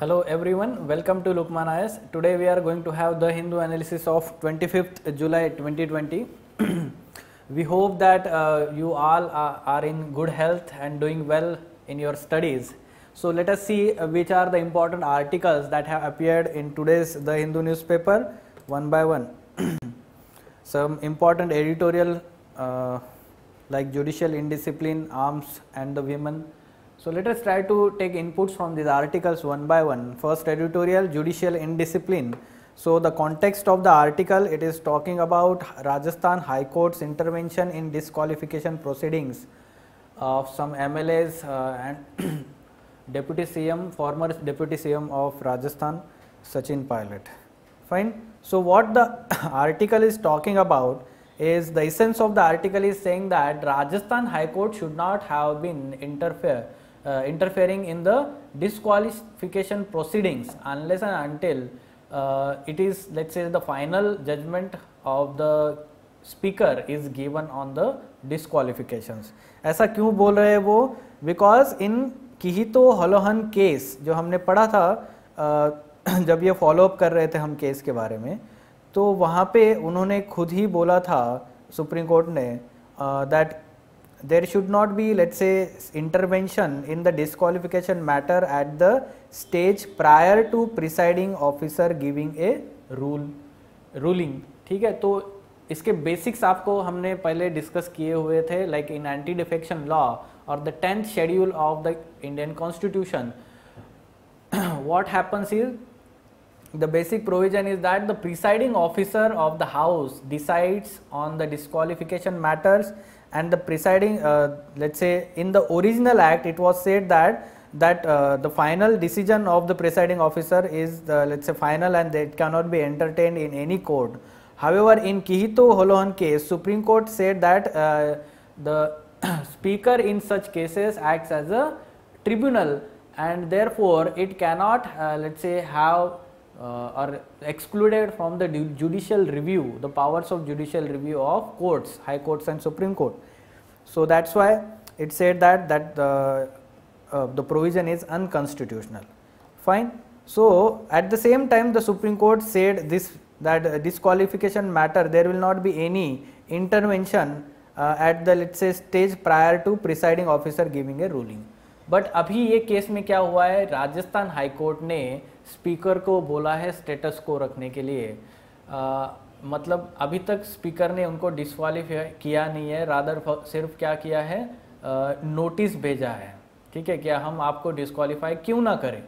Hello everyone, welcome to Lukman IS. Today we are going to have the Hindu analysis of 25th July 2020. We hope that you all are in good health and doing well in your studies. So let us see which are the important articles that have appeared in today's The Hindu newspaper one by one. Some important editorial like judicial indiscipline, arms and the women. So let us try to take inputs from these articles one by one. First editorial, judicial indiscipline. So the context of the article, it is talking about Rajasthan High Court's intervention in disqualification proceedings of some MLAs and Deputy CM, former Deputy CM of Rajasthan, Sachin Pilot. Fine. So what the article is talking about is, the essence of the article is saying that Rajasthan High Court should not have been interfering in the disqualification proceedings unless and until it is, let's say, the final judgment of the speaker is given on the disqualifications. ऐसा क्यों बोल रहे हैं वो? Because in किहितो हलोहन case जो हमने पढ़ा था जब ये फॉलो अप कर रहे थे हम केस के बारे में, तो वहाँ पे उन्होंने खुद ही बोला था सुप्रीम कोर्ट ने that there should not be, let's say, intervention in the disqualification matter at the stage prior to presiding officer giving a ruling. ठीक है, तो इसके बेसिक्स आपको हमने पहले डिस्कस किए हुए थे, like in anti defection law और the 10th schedule of the Indian constitution. What happens is, the basic provision is that the presiding officer of the house decides on the disqualification matters, and the presiding let's say in the original act it was said that the final decision of the presiding officer is the, let's say, final, and it cannot be entertained in any court. However, in Kihito Holohan case, Supreme Court said that the speaker in such cases acts as a tribunal, and therefore it cannot let's say have or excluded from the judicial review, the powers of judicial review of courts, high courts and Supreme Court. So that's why it said that the provision is unconstitutional. Fine. So at the same time the Supreme Court said this, that disqualification matter, there will not be any intervention at the, let's say, stage prior to presiding officer giving a ruling. But अभी ये case में क्या हुआ है, Rajasthan high court ने speaker को बोला है स्टेटस को रखने के लिए. मतलब अभी तक स्पीकर ने उनको डिस्क्वालीफाई किया नहीं है, रादर सिर्फ क्या किया है, नोटिस भेजा है. ठीक है, क्या हम आपको डिस्क्वालीफाई क्यों ना करें,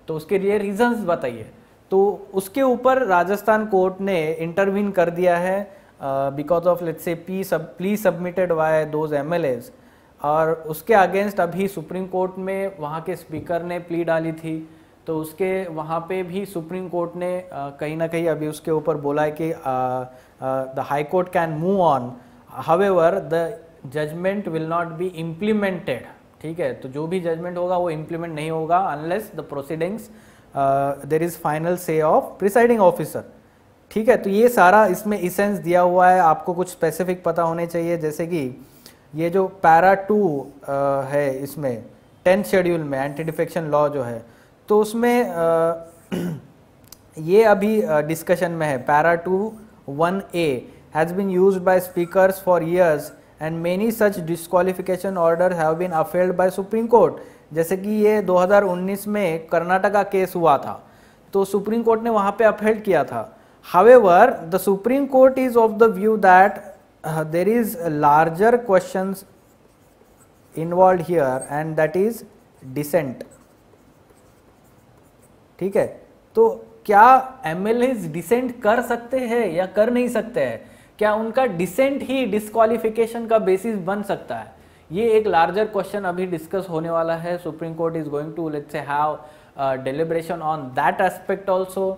तो उसके लिए रीजंस बताइए. तो उसके ऊपर राजस्थान कोर्ट ने इंटरवीन कर दिया है because of, let's say, plea submitted by those MLAs, और उसके अगेंस्ट अभी सुप्रीम कोर्ट में वहाँ के स्पीकर ने प्ली डाली थी. तो उसके वहाँ पे भी सुप्रीम कोर्ट ने कहीं ना कहीं अभी उसके ऊपर बोला है कि the high court can move on, however the judgment will not be implemented. ठीक है, तो जो भी जजमेंट होगा वो इम्प्लीमेंट नहीं होगा unless the proceedings there is final say of presiding officer. ठीक है, तो ये सारा इसमें इसेंस दिया हुआ है. आपको कुछ स्पेसिफिक पता होने चाहिए, जैसे कि ये जो पैरा 2 है इसमें 10th शेड्यूल में एंटी डिफेक्शन लॉ जो है, तो उसमें ये अभी डिस्कशन में है. Para 2(1)(a) has been used by speakers for years and many such disqualification order have been upheld by Supreme Court. जैसे कि ये 2019 में कर्नाटका केस हुआ था, तो सुप्रीम कोर्ट ने वहाँ पे अफेल्ड किया था. However the supreme court is of the view that there is larger questions involved here, and that is dissent. ठीक है, तो क्या एमएलएज डिसेंट कर सकते हैं या कर नहीं सकते हैं? क्या उनका डिसेंट ही डिस्क्वालिफिकेशन का बेसिस बन सकता है? ये एक लार्जर क्वेश्चन अभी डिस्कस होने वाला है. Supreme court is going to, let's say, have deliberation on that aspect also.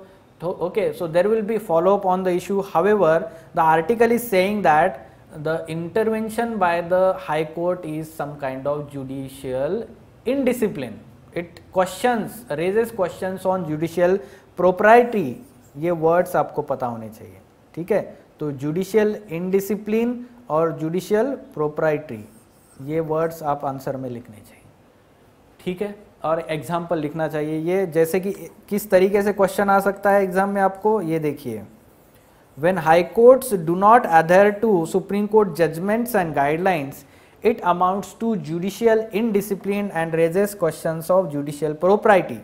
Okay, so there will be follow up on the issue. However, the article is saying that the intervention by the high court is some kind of judicial indiscipline. It raises questions on judicial propriety. ये words आपको पता होने चाहिए. ठीक है, तो judicial indiscipline और judicial propriety, ये words आप आंसर में लिखने चाहिए. ठीक है. और एग्जाम्पल लिखना चाहिए। ये जैसे कि किस तरीके से क्वेश्चन आ सकता है एग्जाम में आपको, ये देखिए, when high courts do not adhere to Supreme Court judgments and guidelines, it amounts to judicial indiscipline and raises questions of judicial propriety.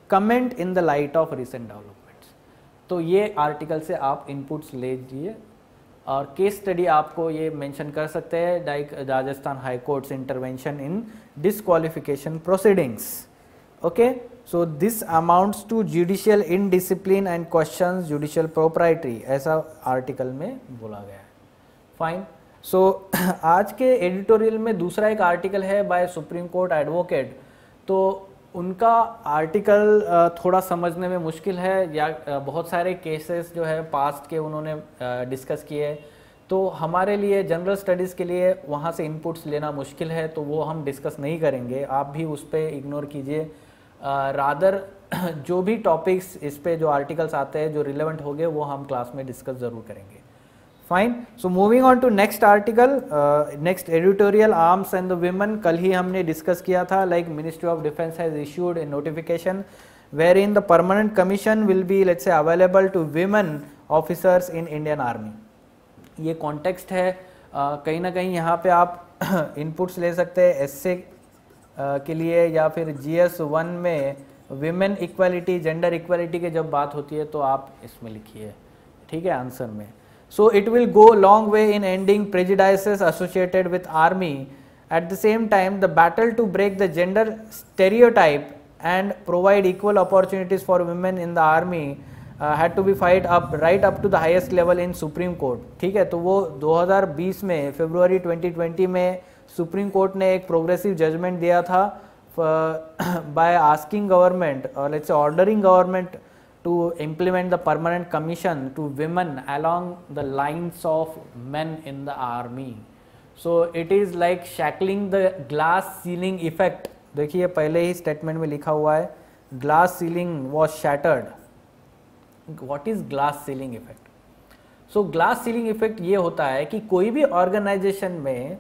Comment in the light of recent developments. तो ये article से आप inputs ले लीजिए और case study आपको ये mention कर सकते हैं, like Rajasthan high court's intervention in disqualification proceedings. Okay, so this amounts to judicial indiscipline and questions judicial proprietary, ऐसा आर्टिकल में बोला गया है। फाइन। सो आज के एडिटोरियल में दूसरा एक आर्टिकल है बाय सुप्रीम कोर्ट एडवोकेट, तो उनका आर्टिकल थोड़ा समझने में मुश्किल है, या बहुत सारे केसेस जो है पास्ट के उन्होंने डिस्कस किए, तो हमारे लिए जनरल स्टडीज़ के लिए वहाँ से इनपुट्स लेना मुश्किल है, तो वो हम डिस्कस नहीं करेंगे, आप भी उस पर इग्नोर कीजिए। रादर जो भी टॉपिक्स इस पे जो आर्टिकल्स आते हैं जो रिलेवेंट होंगे वो हम क्लास में डिस्कस ज़रूर करेंगे। Fine. So moving on to next article, next editorial, arms and the women. कल ही हमने डिस्कस किया था, like ministry of defence has issued a notification where in the permanent commission will be let's say available to women officers in Indian army. ये context है, कहीं ना कहीं यहाँ पे आप इनपुट्स ले सकते हैं एसए के लिए, या फिर GS1 में विमेन इक्वालिटी, जेंडर इक्वालिटी के जब बात होती है तो आप इसमें लिखिए, ठीक है, आंसर में। So it will go long way in ending prejudices associated with army. At the same time the battle to break the gender stereotype and provide equal opportunities for women in the army had to be fight up right up to the highest level in supreme court, ठीक है। तो वो 2020 में फरवरी 2020 में supreme court ने एक progressive judgement दिया था बाय आस्किंग गवर्नमेंट और let's say ordering government to implement the permanent commission to women along the lines of men in the army. So it is like shackling the glass ceiling effect. देखिए पहले ही statement में लिखा हुआ है, glass ceiling was shattered. What is glass ceiling effect? So glass ceiling effect ये होता है कि कोई भी ऑर्गेनाइजेशन में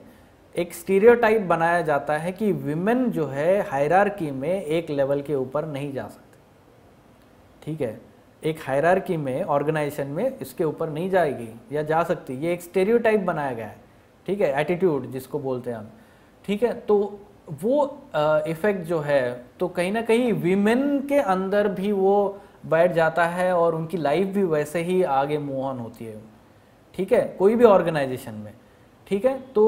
एक स्टीरियोटाइप बनाया जाता है कि विमेन जो है हायरार्की में एक लेवल के ऊपर नहीं जा सकते, ठीक है। एक हायरार्की में ऑर्गेनाइजेशन में इसके ऊपर नहीं जाएगी या जा सकती, ये एक स्टीरियोटाइप बनाया गया है, ठीक है, एटीट्यूड जिसको बोलते हैं हम, ठीक है। तो वो इफेक्ट जो है तो कहीं ना कहीं विमेन के अंदर भी वो बैठ जाता है और उनकी लाइफ भी वैसे ही आगे मूव ऑन होती है, ठीक है, कोई भी ऑर्गेनाइजेशन में, ठीक है। तो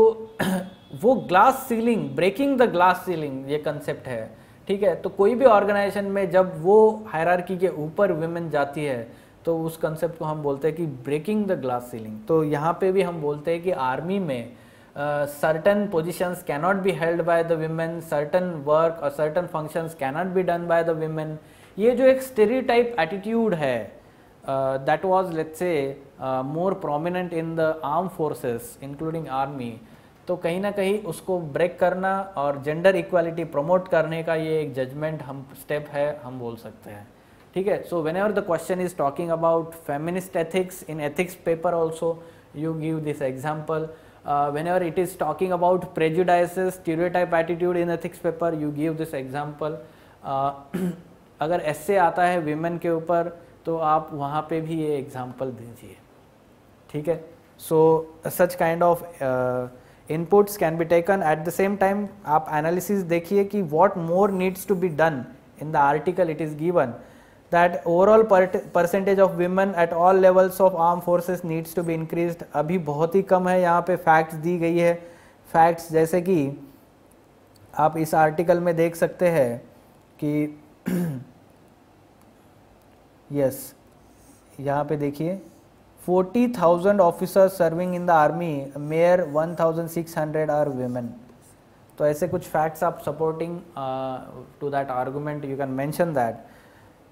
वो glass ceiling, breaking the glass ceiling ये कंसेप्ट है, ठीक है। तो कोई भी ऑर्गेनाइजेशन में जब वो हायरार्की के ऊपर विमेन जाती है तो उस कंसेप्ट को हम बोलते हैं कि ब्रेकिंग द ग्लास सीलिंग। तो यहाँ पे भी हम बोलते हैं कि आर्मी में certain positions cannot be held by the women, certain work or certain functions cannot be done by the women. ये जो एक stereotype attitude है that was let's say more prominent in the armed forces including army, तो कहीं ना कहीं उसको break करना और जेंडर इक्वालिटी प्रमोट करने का ये एक जजमेंट हम स्टेप है, हम बोल सकते हैं, ठीक है। So when ever the question is talking about feminist ethics in ethics paper also you give this example, whenever it is talking about prejudices, stereotype attitude in ethics paper, you give this example. अगर ऐसे आता है women के ऊपर तो आप वहाँ पे भी ये एग्जाम्पल दीजिए, ठीक है। So such kind of inputs can be taken. At the same time आप एनालिसिस देखिए कि what more needs to be done in the article it is given that overall percentage of women at all levels of armed forces needs to be increased. अभी बहुत ही कम है, यहाँ पे facts दी गई है, फैक्ट्स जैसे कि आप इस आर्टिकल में देख सकते हैं कि यस यहाँ पे देखिए 40,000 officers serving in the army, mere 1,600 are women. तो ऐसे कुछ फैक्ट्स आप supporting to that argument you can mention that.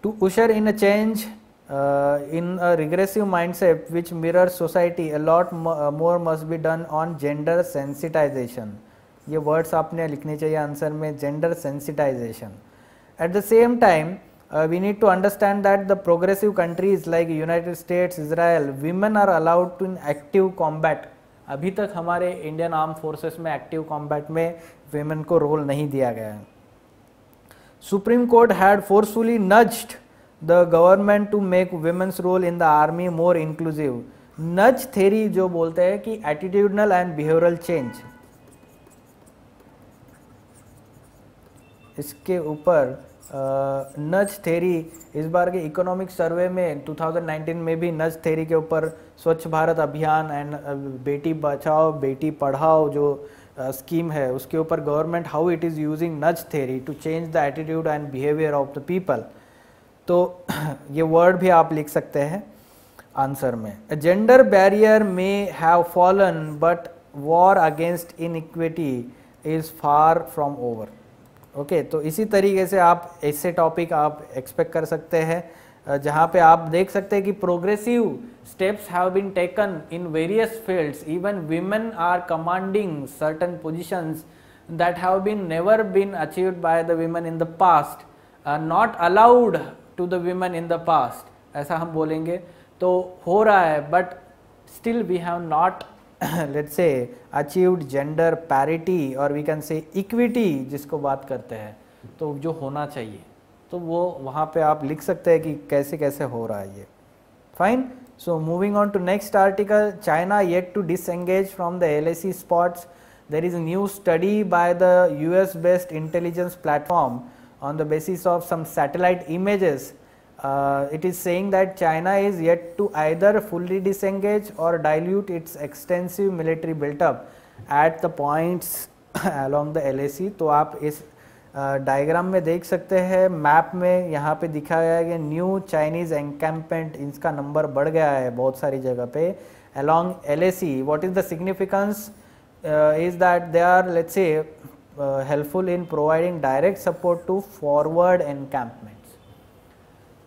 To usher in a change in a regressive mindset which mirrors society, a lot more must be done on gender sensitization. ये words आपने लिखने चाहिए answer में, gender sensitization. At the same time, we need to understand that the progressive countries like United States, Israel, women are allowed to in active combat. अभी तक हमारे Indian arm forces में active combat में women को role नहीं दिया गया है. Supreme Court had forcefully nudged the government to make women's role in the army more inclusive. Nudge theory जो बोलते हैं कि attitudinal and behavioral change, इसके ऊपर नज थेरी इस बार के इकोनॉमिक सर्वे में 2019 में भी नज थेरी के ऊपर स्वच्छ भारत अभियान एंड बेटी बचाओ बेटी पढ़ाओ जो स्कीम है उसके ऊपर government how it is using nudge theory to change the attitude and behaviour of the people. तो ये वर्ड भी आप लिख सकते हैं आंसर में. Gender barrier may have fallen but war against iniquity is far from over. Okay, तो इसी तरीके से आप ऐसे टॉपिक आप एक्सपेक्ट कर सकते हैं जहाँ पे आप देख सकते हैं कि progressive steps have been taken in various fields. Even women are commanding certain positions that have been never been achieved by the women in the past, not allowed to the women in the past, ऐसा हम बोलेंगे. तो हो रहा है but still we have not let's say achieved gender parity or we can say equity जिसको बात करते हैं, तो जो होना चाहिए तो वो वहाँ पे आप लिख सकते हैं कि कैसे कैसे हो रहा है ये. Fine. So moving on to next article. China yet to disengage from the LAC spots. There is a new study by the US based intelligence platform on the basis of some satellite images. It is saying that China is yet to either fully disengage or dilute its extensive military built-up at the points along the LAC. तो आप इस diagram में देख सकते हैं, map में यहाँ पे दिखाया है कि न्यू चाइनीज़ एनकैम्पमेंट, इसका नंबर बढ़ गया है बहुत सारी जगह पे along LAC. What is the significance? Is that they are, let's say, helpful in providing direct support to forward encampment.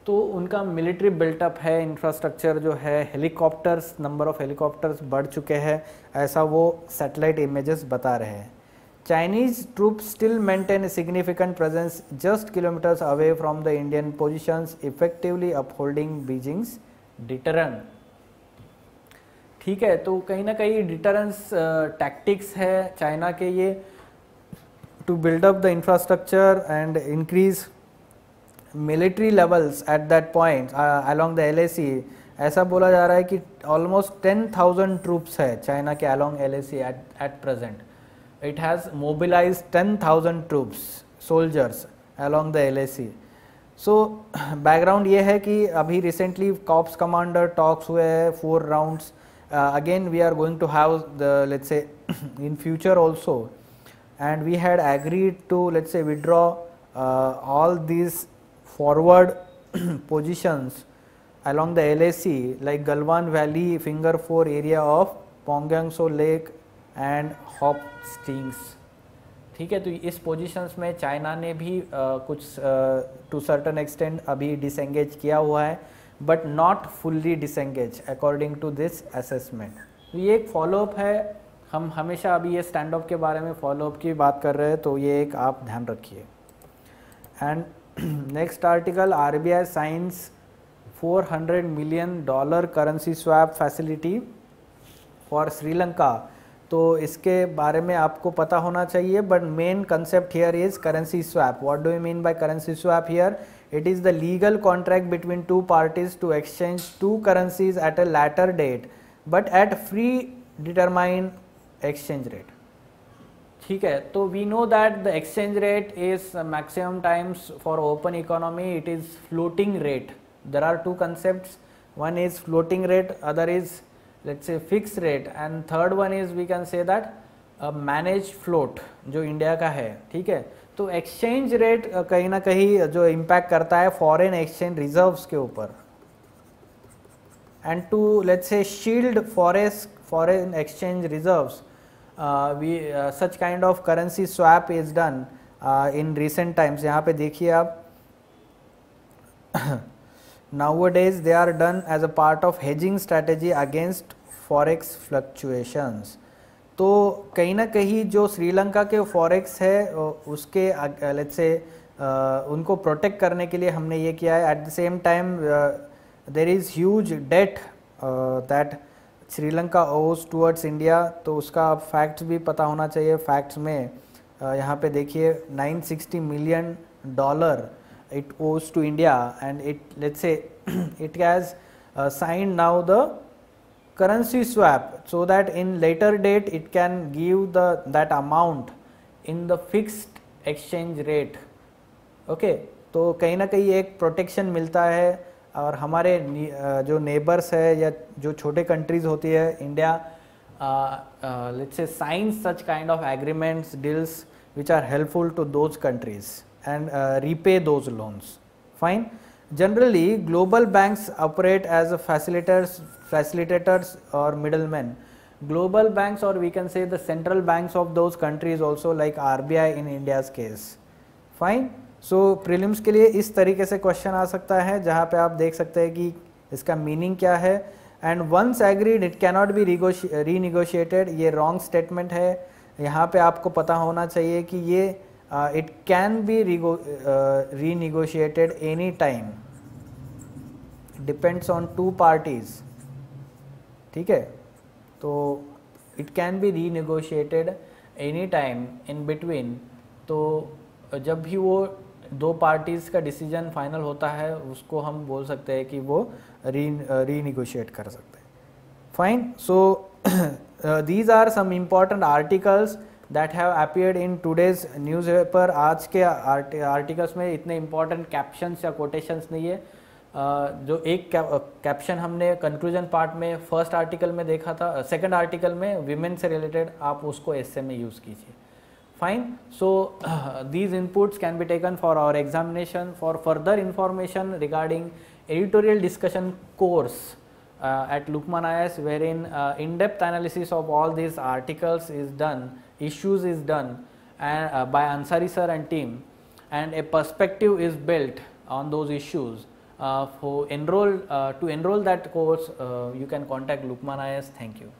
तो उनका मिलिट्री बिल्टअप है, इंफ्रास्ट्रक्चर जो है, हेलीकॉप्टर्स, नंबर ऑफ हेलीकॉप्टर्स बढ़ चुके हैं, ऐसा वो सैटेलाइट इमेजेस बता रहे हैं. Chinese troops still maintain significant presence just kilometres away from the Indian positions, effectively upholding Beijing's deterrent. ठीक है, तो कहीं ना कहीं डिटरेंस टैक्टिक्स है चाइना के ये to build up the infrastructure and increase military levels at that point along the LAC. ऐसा बोला जा रहा है कि ऑलमोस्ट 10,000 ट्रूप्स है चाइना के along LAC at present. It has mobilize 10,000 troops soldiers along the LAC. So background ये है कि अभी रिसेंटली कॉप्स कमांडर टॉक्स हुए हैं 4 rounds. Again we are going to have the let's say in future also, and we had agreed to let's say withdraw all this forward positions along the LAC like Galwan Valley, Finger 4 area of Pongangso Lake and Hop Springs. ठीक है, तो इस positions में China ने भी कुछ to certain extent अभी disengage किया हुआ है, but not fully disengage according to this assessment. तो ये एक फॉलोअप है, हम हमेशा अभी ये स्टैंड ऑफ के बारे में फॉलोअप की बात कर रहे हैं, तो ये एक आप ध्यान रखिए. And next article, RBI signs $400 million currency swap facility for Sri Lanka. तो इसके बारे में आपको पता होना चाहिए, but main concept here is currency swap. What do you mean by currency swap here? It is the legal contract between two parties to exchange two currencies at a later date but at pre determine exchange rate. ठीक है, तो we know that the exchange rate is maximum times for open economy it is floating rate. There are two concepts, one is floating rate, other is let's say fix rate, and third one is we can say that manage float जो India का है. ठीक है, तो exchange rate कहीं ना कहीं जो इम्पैक्ट करता है फॉरेन एक्सचेंज रिजर्व्स के ऊपर, and to let's say shield foreign exchange reserves such kind of currency swap is done in recent times. यहाँ पे देखिए आप nowadays they are done as a part of hedging strategy against forex fluctuations. तो कहीं ना कहीं जो श्रीलंका के फॉरेक्स है उसके लेट्स से उनको प्रोटेक्ट करने के लिए हमने ये किया है. At the same time there is huge debt that Sri Lanka owes towards India, तो उसका फैक्ट्स भी पता होना चाहिए. फैक्ट्स में यहाँ पे देखिए $960 million dollar it owes to India, and it, let's say it has signed now the currency swap, so that in later date it can give that amount in the fixed exchange rate. Okay तो कहीं ना कहीं एक protection मिलता है, और हमारे जो नेबर्स है या जो छोटे कंट्रीज होती है, India let's say sign such kind of agreements, deals which are helpful to those countries and repay those loans. Fine. Generally, global banks operate as a facilitators or middlemen. Global banks, or we can say the central banks of those countries also, like RBI in India's case. Fine. So prelims के लिए इस तरीके से question आ सकता है, जहाँ पे आप देख सकते हैं कि इसका मीनिंग क्या है. And once agreed it cannot be renegotiated, ये रॉन्ग स्टेटमेंट है. यहाँ पे आपको पता होना चाहिए कि ये it can be renegotiated any time, depends on two parties. ठीक है, तो it can be renegotiated any time in between. तो जब भी वो दो पार्टीज़ का डिसीजन फाइनल होता है, उसको हम बोल सकते हैं कि वो रीनिगोशिएट कर सकते हैं. Fine. So these are some important articles that have appeared in today's newspaper. आज के आर्टिकल्स में इतने important captions या quotations नहीं है. जो एक कैप्शन हमने कंक्लूजन पार्ट में फर्स्ट आर्टिकल में देखा था, सेकंड आर्टिकल में विमेन से रिलेटेड, आप उसको एस्से में यूज़ कीजिए. Fine. So these inputs can be taken for our examination. For further information regarding editorial discussion course at Lukman IAS, wherein in-depth analysis of all these articles is done, issues is done by Ansari sir and team, and a perspective is built on those issues. To enroll that course, you can contact Lukman IAS. Thank you.